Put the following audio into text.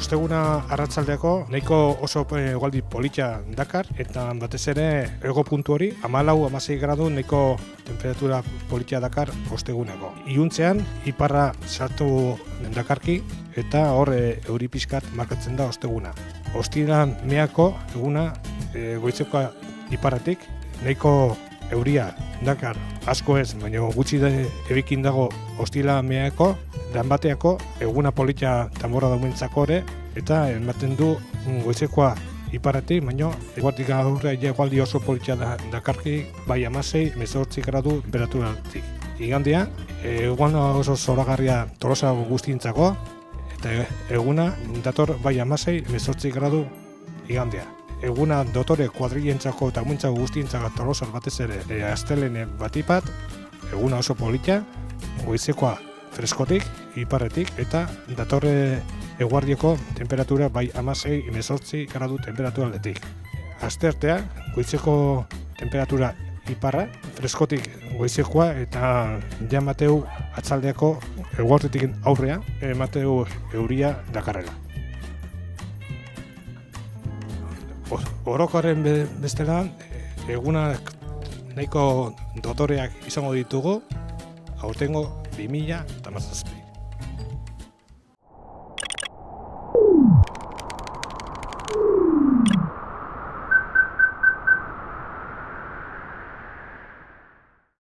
Osteguna arratsaldeko nahiko oso egualdi polita dakar, eta batez ere ego puntu hori 14-16 gradu nahiko temperatura polita dakar osteguneko. Iluntzean iparra sartu dakarki eta hor euri pixkat markatzen da osteguna. Ostiran meako eguna goizeko iparratik nahiko euria dakar, asko ez, baina gutxi ebikin dago ostila meako, danbateako eguna polita tamborra daumentzako ere, eta ematen du goizekoa iparratik, baina egualdik aurre egualdi oso polita dakarki, bai 16-18 gradu temperaturatik. Igandea, eguna oso zoragarria Tolosa guztientzako, eta eguna dator bai 16-18 gradu igandea. Eguna dotore kuadrilentzako eta muntzako guztientzako Tolosa batez ere astelehen batipat, eguna oso polita, goizekoa freskotik, iparretik, eta datorre eguardioko temperatura bai 16-18 gradu temperaturaletik. Asteartea, goizeko temperatura iparra, freskotik goizekoa, eta ja mateu atzaldeako eguarditik aurrea, mateu euria dakarrela. Orokorren bestela, egunak nahiko dotoreak izango ditugu, aurtengo 2017.